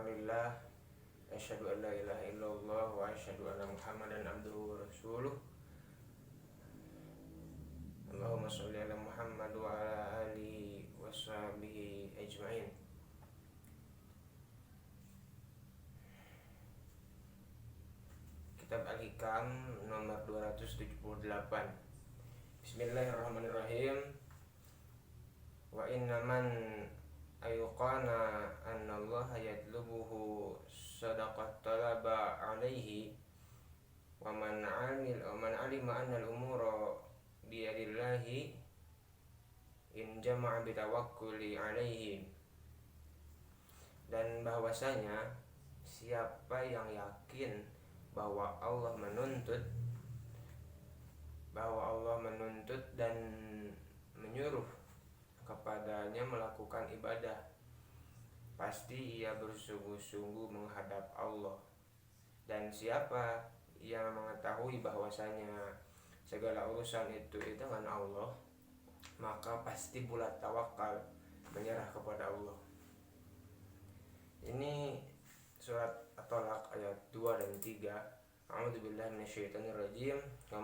Bismillahirrahmanirrahim. Asyhadu an la ilaha illallah wa asyhadu anna Muhammadan abduhu wa rasuluh. Allahumma sholli ala Muhammad wa ala alihi wa sahbihi ajma'in. Kitab Al-Hikam nomor 278. Bismillahirrahmanirrahim. Wa innaman ayuqana anna Allah yatlubuhu sadaqat talaba alaihi wa man alima anna al-umura biyadillahi in jama'a bitawakkuli alaihi. Dan bahwasanya siapa yang yakin bahwa Allah menuntut dan menyuruh kepadanya melakukan ibadah, pasti ia bersungguh-sungguh menghadap Allah. Dan siapa yang mengetahui bahwasanya segala urusan itu dengan Allah, maka pasti bulat tawakal, menyerah kepada Allah. Ini surat At-Talaq ayat 2 dan 3. A'udzubillahi minasyaitonirrajim. Wa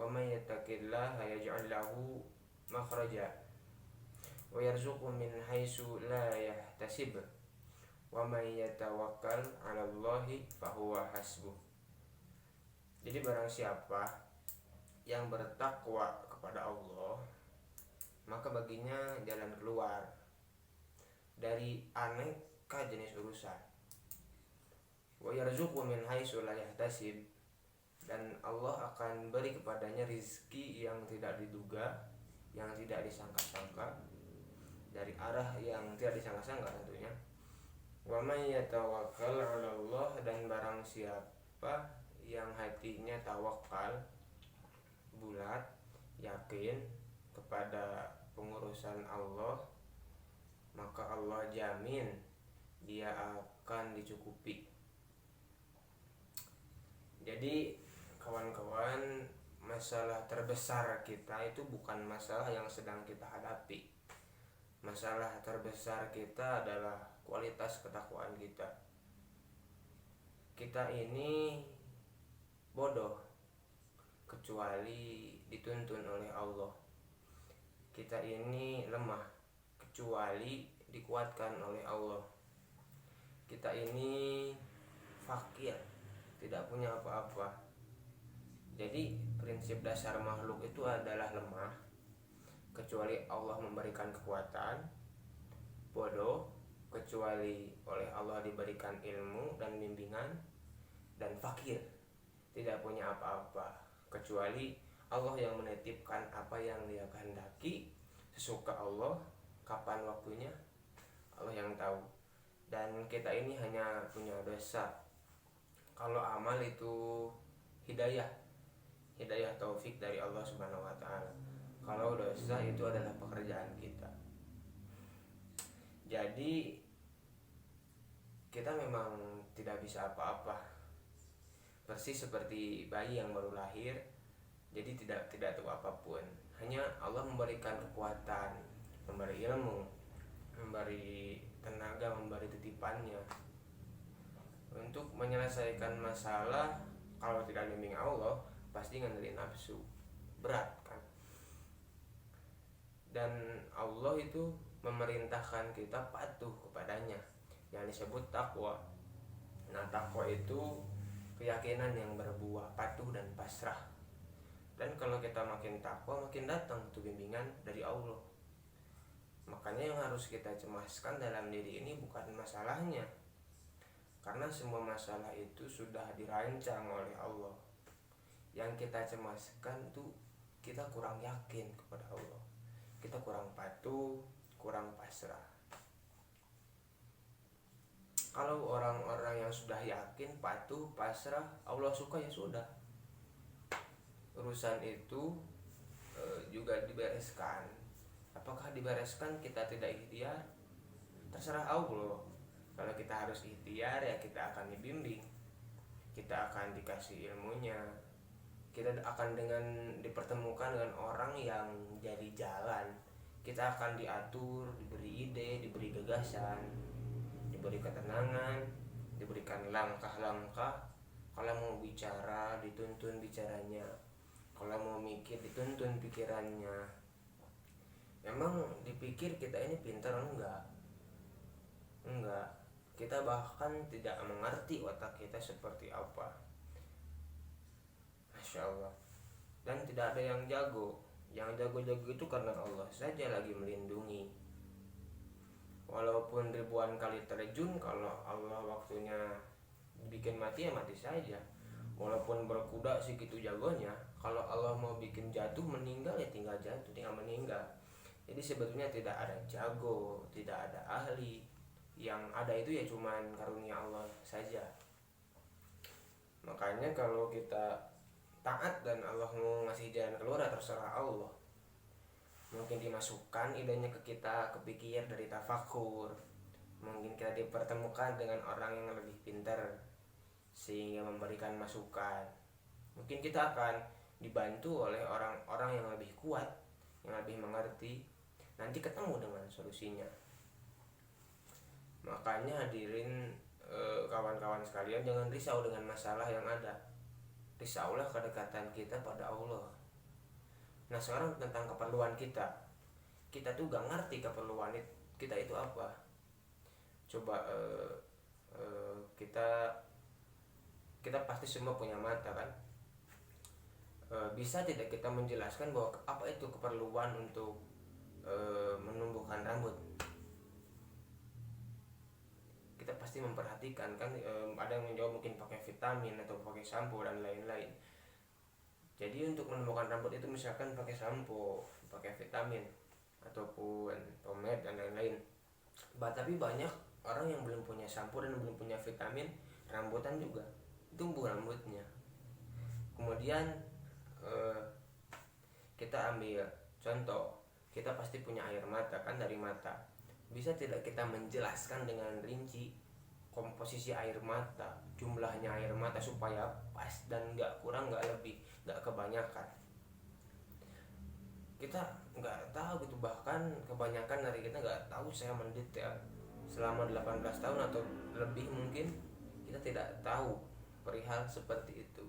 may yattaqillaha yaj'al lahu makhraja wa yarzuqhu min haitsu la yahtasib wa may yatawakkal 'ala Allahi fahuwa hasbuh. Jadi barang siapa yang bertakwa kepada Allah, maka baginya jalan keluar dari aneka jenis urusan. Wa yarzuqhu min haitsu la yahtasib, dan Allah akan beri kepadanya rizki yang tidak diduga, yang tidak disangka-sangka, dari arah yang tidak disangka-sangka tentunya. Wa may yatawakkal 'ala Allah, dan barang siapa yang hatinya tawakal, bulat, yakin kepada pengurusan Allah, maka Allah jamin dia akan dicukupi. Jadi kawan-kawan, masalah terbesar kita itu bukan masalah yang sedang kita hadapi. Masalah terbesar kita adalah kualitas ketakwaan kita. Kita ini bodoh kecuali dituntun oleh Allah. Kita ini lemah kecuali dikuatkan oleh Allah. Kita ini fakir, tidak punya apa-apa. Jadi prinsip dasar makhluk itu adalah lemah kecuali Allah memberikan kekuatan, bodoh kecuali oleh Allah diberikan ilmu dan bimbingan, dan fakir, tidak punya apa-apa kecuali Allah yang menitipkan apa yang Dia kehendaki sesuka Allah. Kapan waktunya Allah yang tahu. Dan kita ini hanya punya dosa. Kalau amal itu hidayah taufik dari Allah Subhanahu wa taala. Kalau dosa itu adalah pekerjaan kita. Jadi kita memang tidak bisa apa-apa. Persis seperti bayi yang baru lahir, jadi tidak tahu apapun. Hanya Allah memberikan kekuatan, memberi ilmu, memberi tenaga, memberi titipannya untuk menyelesaikan masalah. Kalau tidak bimbing Allah, pasti ngandelin nafsu, berat kan. Dan Allah itu memerintahkan kita patuh kepadanya, yang disebut takwa. Nah, takwa itu keyakinan yang berbuah patuh dan pasrah. Dan kalau kita makin takwa, makin datang tuh bimbingan dari Allah. Makanya yang harus kita cemaskan dalam diri ini bukan masalahnya, karena semua masalah itu sudah dirancang oleh Allah. Yang kita cemaskan tuh kita kurang yakin kepada Allah, kita kurang patuh, kurang pasrah. Kalau orang-orang yang sudah yakin, patuh, pasrah, Allah suka, ya sudah, urusan itu juga dibereskan. Apakah dibereskan kita tidak ikhtiar? Terserah Allah. Kalau kita harus ikhtiar, ya kita akan dibimbing, kita akan dikasih ilmunya, kita akan dipertemukan dengan orang yang jadi jalan, kita akan diatur, diberi ide, diberi gagasan. diberi ketenangan, diberikan langkah-langkah. Kalau mau bicara dituntun bicaranya, kalau mau mikir dituntun pikirannya. Emang dipikir kita ini pintar? Enggak. Kita bahkan tidak mengerti otak kita seperti apa. Masya Allah. Dan tidak ada yang jago. Yang jago-jago itu karena Allah saja lagi melindungi. Walaupun ribuan kali terjun, kalau Allah waktunya bikin mati ya mati saja. Walaupun berkuda segitu jagonya, kalau Allah mau bikin jatuh meninggal ya tinggal jatuh, tinggal meninggal. Jadi sebetulnya tidak ada jago, tidak ada ahli. Yang ada itu ya cuman karunia Allah saja. Makanya kalau kita taat dan Allah mau ngasih jalan keluar, terserah Allah. Mungkin dimasukkan idenya ke kita, kepikir dari tafakur. Mungkin kita dipertemukan dengan orang yang lebih pintar sehingga memberikan masukan. Mungkin kita akan dibantu oleh orang-orang yang lebih kuat, yang lebih mengerti. Nanti ketemu dengan solusinya. Makanya hadirin, kawan-kawan sekalian, jangan risau dengan masalah yang ada. Risaulah kedekatan kita pada Allah. Nah sekarang tentang keperluan kita. Kita tuh gak ngerti keperluan kita itu apa. Coba kita pasti semua punya mata kan. Bisa tidak kita menjelaskan bahwa apa itu keperluan untuk menumbuhkan rambut? Kita pasti memperhatikan kan. Ada yang menjawab mungkin pakai vitamin atau pakai sampo dan lain-lain. Jadi untuk menumbuhkan rambut itu misalkan pakai sampo, pakai vitamin ataupun pomade dan lain-lain. Tapi banyak orang yang belum punya sampo dan belum punya vitamin, rambutan juga tumbuh rambutnya. Kemudian kita ambil contoh, kita pasti punya air mata kan, dari mata. Bisa tidak kita menjelaskan dengan rinci komposisi air mata, jumlahnya air mata supaya pas dan gak kurang, gak lebih, gak kebanyakan. Kita gak tahu gitu, bahkan kebanyakan dari kita gak tahu saya mendetail. Selama 18 tahun atau lebih mungkin kita tidak tahu perihal seperti itu.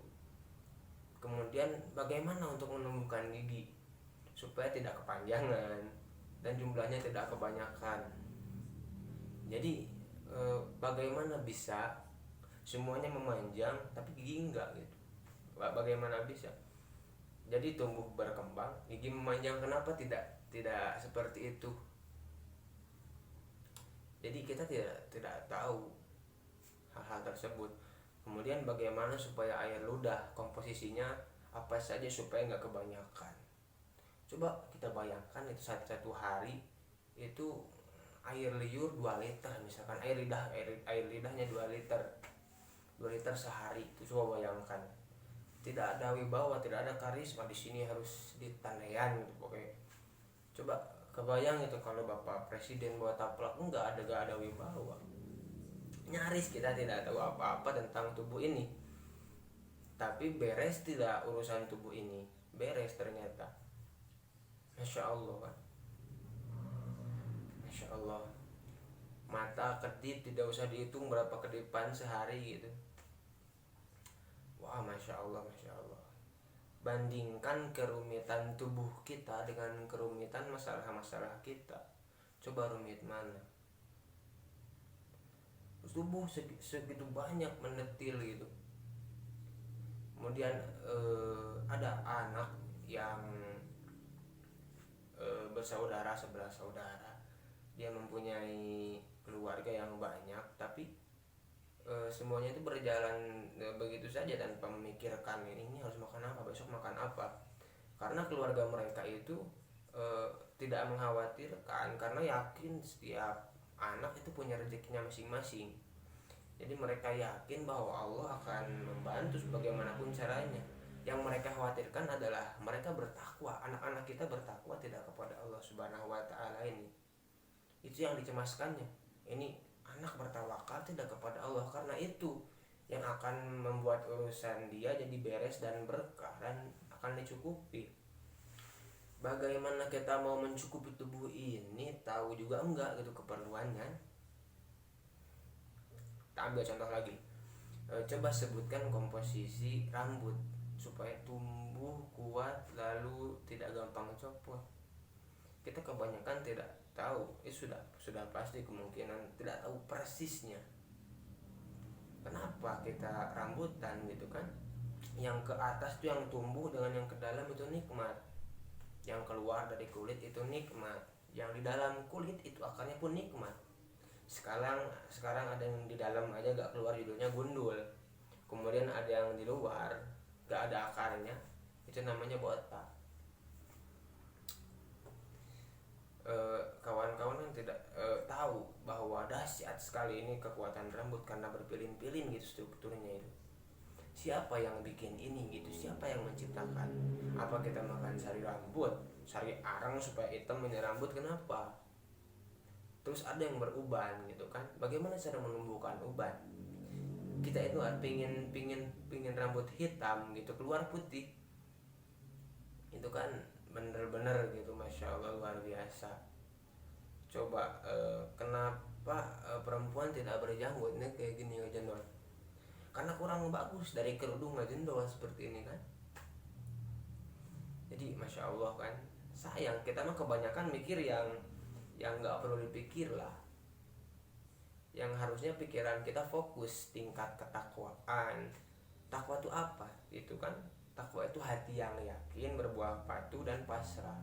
Kemudian bagaimana untuk menumbuhkan gigi supaya tidak kepanjangan dan jumlahnya tidak kebanyakan. Jadi bagaimana bisa semuanya memanjang tapi gigi enggak gitu? Bagaimana bisa? Jadi tumbuh berkembang, gigi memanjang, kenapa tidak seperti itu? Jadi kita tidak tahu hal-hal tersebut. Kemudian bagaimana supaya air ludah komposisinya apa saja supaya nggak kebanyakan. Coba kita bayangkan itu satu hari itu air liur 2 liter, misalkan air lidahnya 2 liter sehari. Itu coba bayangkan. Tidak ada wibawa, tidak ada karisma di sini, harus ditandaian gitu pokoknya. Coba kebayang itu kalau Bapak Presiden bawa taplak, gak ada wibawa. Nyaris kita tidak tahu apa-apa tentang tubuh ini. Tapi beres tidak urusan tubuh ini, beres ternyata. Masya Allah kan. Masya Allah. Mata kedip tidak usah dihitung berapa kedipan sehari gitu. Wah, Masya Allah, Masya Allah. Bandingkan kerumitan tubuh kita dengan kerumitan masalah-masalah kita. Coba rumit mana? Tubuh segitu banyak mendetil gitu. Kemudian ada anak yang bersaudara, 11 saudara. Dia mempunyai keluarga yang banyak, tapi semuanya itu berjalan begitu saja tanpa memikirkan ini harus makan apa, besok makan apa. Karena keluarga mereka itu tidak mengkhawatirkan, karena yakin setiap anak itu punya rezekinya masing-masing. Jadi mereka yakin bahwa Allah akan membantu sebagaimanapun caranya. Yang mereka khawatirkan adalah mereka bertakwa, anak-anak kita bertakwa tidak kepada Allah Subhanahu wa taala ini. Itu yang dicemaskannya. Ini anak bertawakal tidak kepada Allah, karena itu yang akan membuat urusan dia jadi beres dan berkah dan akan dicukupi. Bagaimana kita mau mencukupi tubuh ini, tahu juga enggak gitu keperluannya. Kita ambil contoh lagi. Coba sebutkan komposisi rambut supaya tumbuh kuat lalu tidak gampang copot. Kita kebanyakan tidak tahu, sudah pasti kemungkinan tidak tahu persisnya kenapa kita rambutan gitu kan. Yang ke atas tuh yang tumbuh dengan yang ke dalam itu nikmat, yang keluar dari kulit itu nikmat, yang di dalam kulit itu akarnya pun nikmat. Sekarang ada yang di dalam aja gak keluar, judulnya gundul. Kemudian ada yang di luar gak ada akarnya, itu namanya botak. Kawan-kawan yang tidak tahu bahwa dahsyat sekali ini kekuatan rambut karena berpilin-pilin gitu strukturnya itu. Siapa yang bikin ini gitu? Siapa yang menciptakan? Apa kita makan sari rambut, sari arang supaya hitam ini rambut? Kenapa? Terus ada yang beruban gitu kan? Bagaimana cara menumbuhkan uban? Kita itu pingin rambut hitam gitu keluar putih, itu kan bener-bener gitu, masya Allah, luar biasa. Coba kenapa perempuan tidak berjanggut nih kayak gini ngejendol? Karena kurang bagus dari kerudung ngejendol seperti ini kan. Jadi masya Allah kan, sayang kita mah kebanyakan mikir yang nggak perlu dipikir lah. Yang harusnya pikiran kita fokus tingkat ketakwaan. Takwa itu apa? Itu kan takwa itu hati yang yakin, berbuah patuh dan pasrah.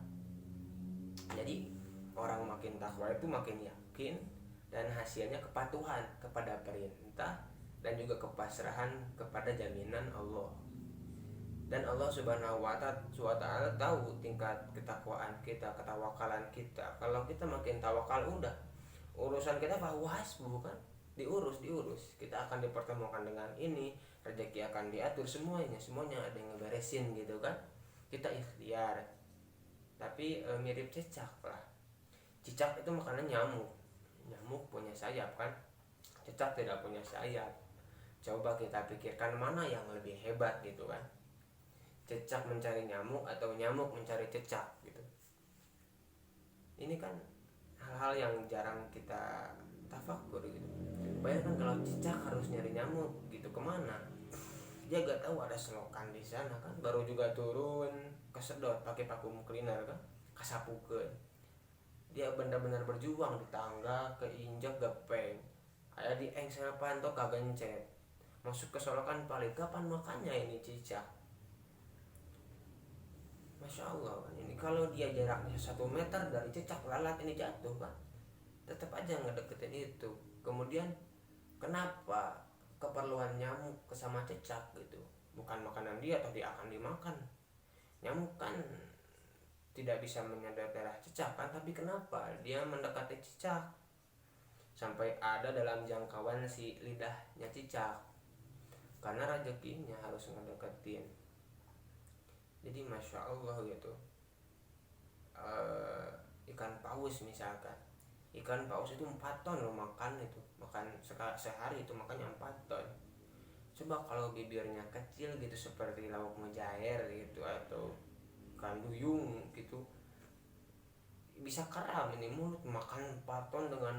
Jadi orang makin takwa itu makin yakin dan hasilnya kepatuhan kepada perintah dan juga kepasrahan kepada jaminan Allah. Dan Allah Subhanahu wa Ta'ala tahu tingkat ketakwaan kita, ketawakalan kita. Kalau kita makin tawakal, udah urusan kita bahwa hasbuh kan, diurus. Kita akan dipertemukan dengan ini, rezeki akan diatur, semuanya ada yang ngeberesin gitu kan. Kita ikhtiar. Tapi mirip cicak lah. Cicak itu makanan nyamuk. Nyamuk punya sayap kan, cicak tidak punya sayap. Coba kita pikirkan mana yang lebih hebat gitu kan, cicak mencari nyamuk atau nyamuk mencari cicak gitu. Ini kan hal-hal yang jarang kita tafakur gitu. Bayangkan kalau cicak harus nyari nyamuk gitu, kemana? Dia gak tahu ada selokan di sana kan, baru juga turun kesedot pakai vacuum cleaner kan, kasapukeun. Dia benar-benar berjuang di tangga, keinjak gepeng, ada di engsel pantok kagencet, masuk ke solokan paling kapan makannya ini cicak. Masya Allah kan, ini kalau dia jaraknya 1 meter dari cicak, lalat ini jatuh kan, tetap aja ngedeketin itu. Kemudian kenapa keperluan nyamuk kesama cicak gitu? Bukan makanan dia atau dia akan dimakan. Nyamuk kan tidak bisa menyedot darah cicak kan, tapi kenapa dia mendekati cicak sampai ada dalam jangkauan si lidahnya cicak? Karena rezekinya harus ngedeketin. Jadi masya Allah gitu. Ikan paus misalkan, ikan paus itu 4 ton loh makan itu, makan sehari itu makannya 4 ton. Coba kalau bibirnya kecil gitu seperti lauk mujair gitu atau ikan duyung gitu, bisa keram ini mulut makan 4 ton dengan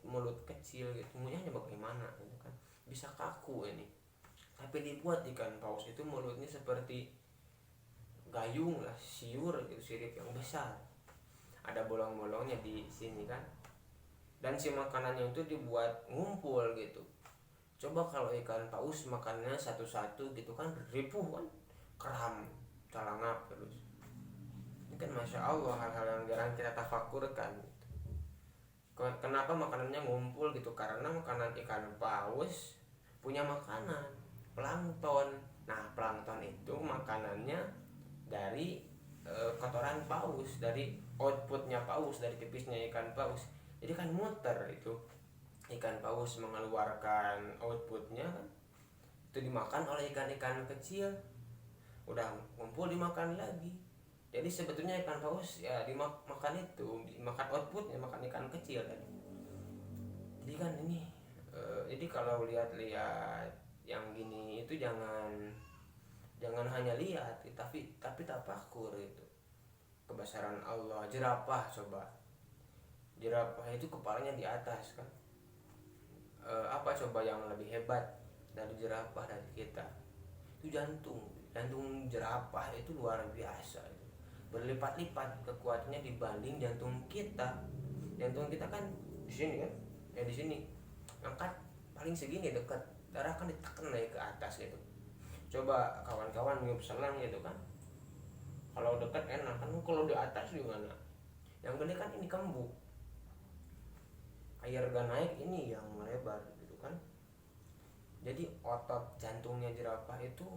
mulut kecil gitu, munyahnya bagaimana gitu kan, bisa kaku ini. Tapi dibuat ikan paus itu mulutnya seperti gayung lah, siur gitu, sirip yang besar, ada bolong-bolongnya di sini kan. Dan si makanannya itu dibuat ngumpul gitu. Coba kalau ikan paus makannya satu-satu gitu kan, ripuh kan, keram, calangap terus. Ini kan masya Allah hal-hal yang jarang kita tafakurkan gitu. Kenapa makanannya ngumpul gitu? Karena makanan ikan paus punya makanan plankton. Nah plankton itu makanannya dari kotoran paus, dari outputnya paus, dari pipisnya ikan paus. Jadi kan muter itu, ikan paus mengeluarkan outputnya kan, itu dimakan oleh ikan-ikan kecil, udah ngumpul dimakan lagi. Jadi sebetulnya ikan paus ya dimakan itu, dimakan outputnya, makan ikan kecil kan. Jadi kan ini jadi kalau lihat-lihat yang gini itu jangan hanya lihat tapi tafakur itu kebesaran Allah. Jerapah, coba jerapah itu kepalanya di atas kan, apa coba yang lebih hebat dari jerapah dari kita? Itu jantung jerapah itu luar biasa, itu berlipat-lipat kekuatannya dibanding jantung kita. Jantung kita kan di sini kan, ya di sini angkat paling segini dekat, darah kan ditekan naik ke atas gitu. Coba kawan-kawan niup selang gitu kan, kalau dekat enak kan, kalau di atas gimana? Yang gede kan ini kembung, air gak naik, ini yang melebar gitu kan. Jadi otot jantungnya jerapah itu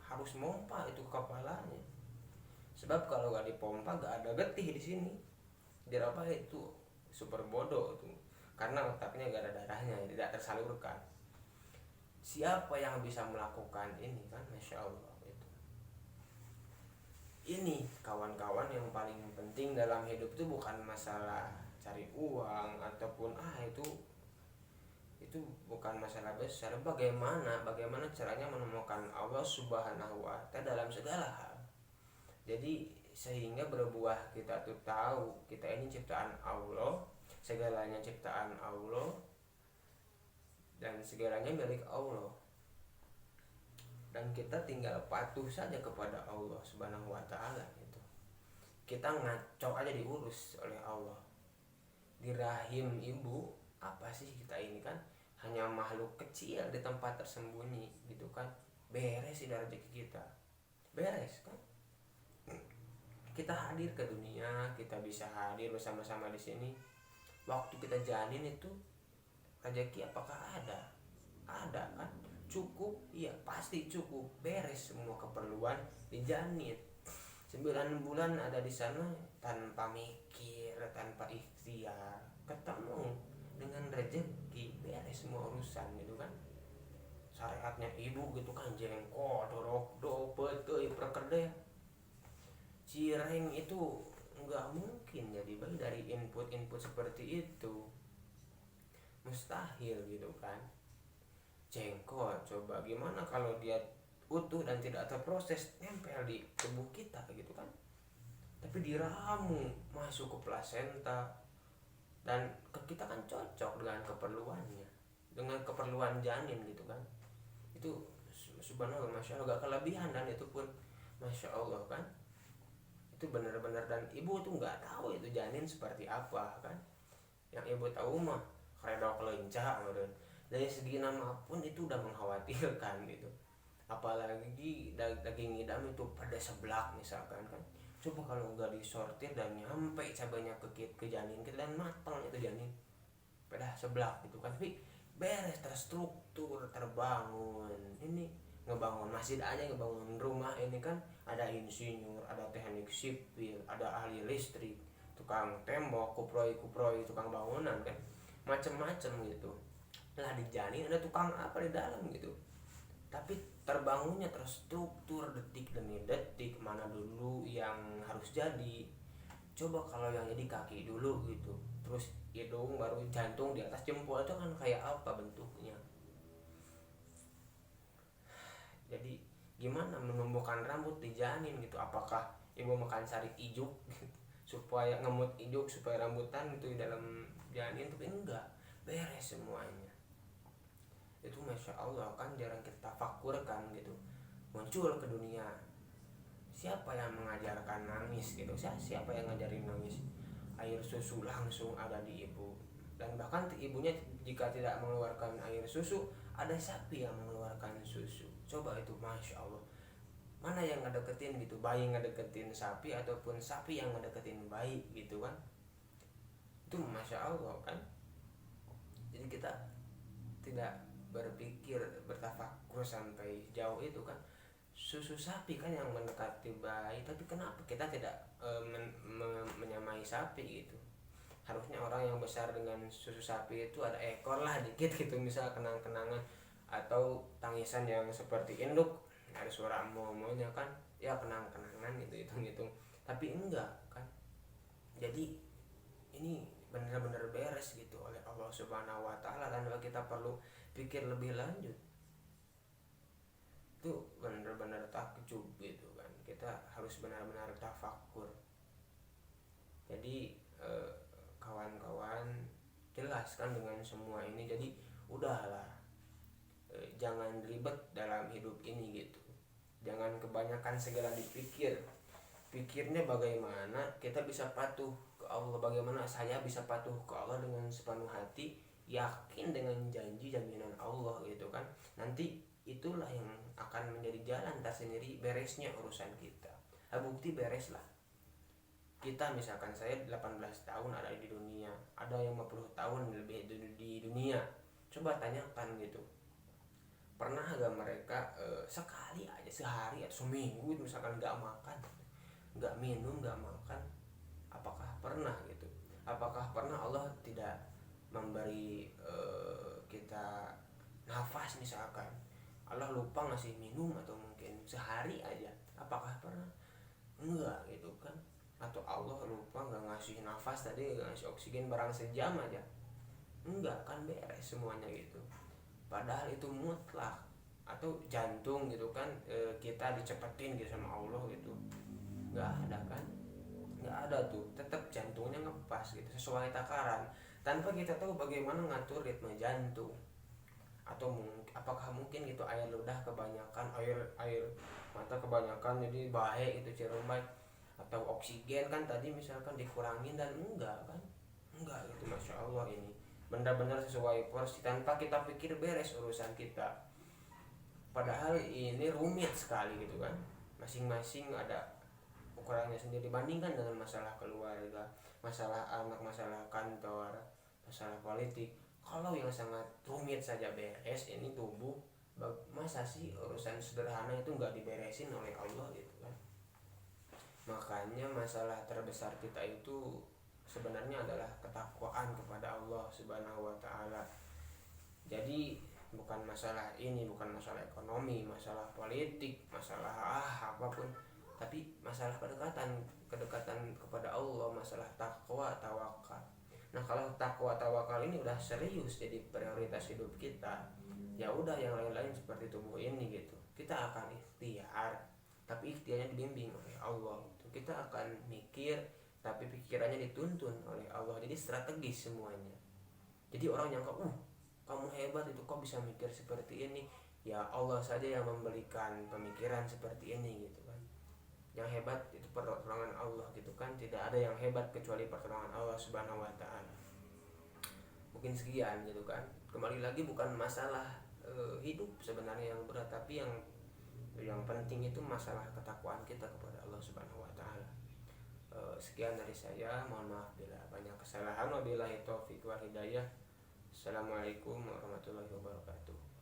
harus mompa itu ke kepalanya, sebab kalau gak dipompa gak ada getih di sini. Jerapah itu super bodoh tuh, karena otaknya gak ada darahnya, tidak tersalurkan. Siapa yang bisa melakukan ini kan, masya Allah itu. Ini kawan-kawan yang paling penting dalam hidup itu bukan masalah cari uang ataupun itu bukan masalah besar. Bagaimana caranya menemukan Allah Subhanahu wa Ta'ala dalam segala hal. Jadi sehingga berbuah kita tuh tahu kita ini ciptaan Allah, segalanya ciptaan Allah dan segalanya milik Allah, dan kita tinggal patuh saja kepada Allah Subhanahu wa Ta'ala gitu. Kita ngaco aja diurus oleh Allah. Di rahim ibu apa sih kita ini kan, hanya makhluk kecil di tempat tersembunyi gitu kan. Beres sih rezeki kita, beres kan. Kita hadir ke dunia, kita bisa hadir bersama-sama di sini. Waktu kita janin itu rezeki apakah ada? Ada kan? Cukup? Iya pasti cukup. Beres semua keperluan dijanin. 9 bulan ada di sana tanpa mikir, tanpa ikhtiar, ketemu dengan rezeki, beres semua urusan gitu kan. Syariatnya ibu gitu kan, jengkol, dorok, dopet, perkedel, cireng itu nggak mungkin jadi bayi dari input seperti itu, mustahil gitu kan. Jengkol coba gimana kalau dia utuh dan tidak terproses, nempel di tubuh kita gitu kan. Tapi diramu masuk ke plasenta, dan ke kita kan cocok dengan keperluannya, dengan keperluan janin gitu kan. Itu subhanallah, masya Allah, gak kelebihan, dan itu pun masya Allah kan. Itu benar-benar, dan ibu tuh nggak tahu itu janin seperti apa kan. Yang ibu tahu mah keredok lencah, dari segi nama pun itu udah mengkhawatirkan gitu. Apalagi daging idam itu pada seblak misalkan kan. Coba kalau nggak disortir dan nyampe cabainya ke janin kita dan matang itu janin pada seblak gitu kan. Tapi beres, terstruktur, terbangun. Ini ngebangun masjid aja, ngebangun rumah ini kan, ada insinyur, ada teknik sipil, ada ahli listrik, tukang tembok, kuproy, tukang bangunan kan, macem-macem gitu. Lah di janin ada tukang apa di dalam gitu. Tapi terbangunnya terstruktur detik demi detik, mana dulu yang harus jadi. Coba kalau yang jadi kaki dulu gitu, terus hidung, baru jantung, di atas jempol, itu kan kayak apa bentuknya. Jadi gimana menumbuhkan rambut di janin gitu? Apakah ibu makan sari ijuk supaya ngemut ijuk supaya rambutan itu di dalam janin? Tapi enggak, beres semuanya. Itu masya Allah kan, jarang kita fakurkan gitu. Muncul ke dunia, siapa yang mengajarkan nangis gitu? Siapa yang ngajarin nangis? Air susu langsung ada di ibu, dan bahkan ibunya jika tidak mengeluarkan air susu, ada sapi yang mengeluarkan susu. Coba itu masya Allah, mana yang ngedeketin gitu, bayi ngedeketin sapi ataupun sapi yang ngedeketin bayi gitu kan. Itu masya Allah kan. Jadi kita tidak berpikir, bertafakur sampai jauh itu kan. Susu sapi kan yang mendekati bayi, tapi kenapa kita tidak menyamai sapi gitu? Harusnya orang yang besar dengan susu sapi itu ada ekor lah dikit gitu, misal kenang-kenangan, atau tangisan yang seperti induk, ada suara momonya kan, ya kenang-kenangan gitu, hitung-hitung. Tapi enggak kan. Jadi ini benar-benar beres gitu oleh Allah Subhanahu wa Ta'ala, tanpa kita perlu pikir lebih lanjut. Itu benar-benar takjub gitu kan. Kita harus benar-benar tafakur. Jadi kawan-kawan, jelaskan dengan semua ini. Jadi udahlah, jangan ribet dalam hidup ini gitu. Jangan kebanyakan segala dipikir. Pikirnya bagaimana kita bisa patuh ke Allah, bagaimana saya bisa patuh ke Allah dengan sepenuh hati, yakin dengan janji jaminan Allah gitu kan. Nanti itulah yang akan menjadi jalan tersendiri beresnya urusan kita. Bukti beres lah. Kita misalkan saya 18 tahun ada di dunia, ada yang 50 tahun lebih di dunia. Coba tanyakan gitu, pernah gak mereka sekali aja, sehari atau seminggu misalkan gak makan, gak minum, gak makan? Apakah pernah gitu? Apakah pernah Allah tidak memberi kita nafas misalkan? Allah lupa ngasih minum atau mungkin sehari aja? Apakah pernah? Enggak gitu kan. Atau Allah lupa nggak ngasih nafas tadi, nggak ngasih oksigen barang sejam aja? Enggak kan, beres semuanya gitu. Padahal itu mutlak. Atau jantung gitu kan, kita dicepetin gitu sama Allah gitu, nggak ada kan, nggak ada tuh, tetap jantungnya ngepas gitu sesuai takaran, tanpa kita tahu bagaimana ngatur ritme jantung. Atau apakah mungkin gitu air ludah kebanyakan, air mata kebanyakan jadi baik itu cirembai, atau oksigen kan tadi misalkan dikurangin, dan enggak kan, enggak gitu. Masya Allah, ini benar-benar sesuai porsi tanpa kita pikir beres urusan kita. Padahal ini rumit sekali gitu kan, masing-masing ada ukurannya sendiri. Bandingkan dengan masalah keluarga, masalah anak, masalah kantor, masalah politik. Kalau yang sangat rumit saja beres, ini tubuh, masa sih urusan sederhana itu nggak diberesin oleh Allah gitu kan. Makanya masalah terbesar kita itu sebenarnya adalah ketakwaan kepada Allah Subhanahu wa taala. Jadi bukan masalah ini, bukan masalah ekonomi, masalah politik, masalah apapun, tapi masalah kedekatan kepada Allah, masalah takwa tawakal. Nah, kalau takwa tawakal ini udah serius jadi prioritas hidup kita, ya udah yang lain-lain seperti tubuh ini gitu, kita akan ikhtiar, tapi ikhtiarnya dibimbing oleh Allah gitu. Kita akan mikir, tapi pikirannya dituntun oleh Allah. Jadi strategis semuanya. Jadi orang yang kamu hebat itu, kok bisa mikir seperti ini? Ya Allah saja yang memberikan pemikiran seperti ini gitu kan. Yang hebat itu pertolongan Allah gitu kan. Tidak ada yang hebat kecuali pertolongan Allah Subhanahu wa taala. Mungkin sekian gitu kan. Kembali lagi, bukan masalah hidup sebenarnya yang berat, tapi yang penting itu masalah ketakwaan kita kepada Allah Subhanahu wa taala. Sekian dari saya, mohon maaf bila banyak kesalahan. Wabillahi taufiq wal hidayah. Assalamualaikum warahmatullahi wabarakatuh.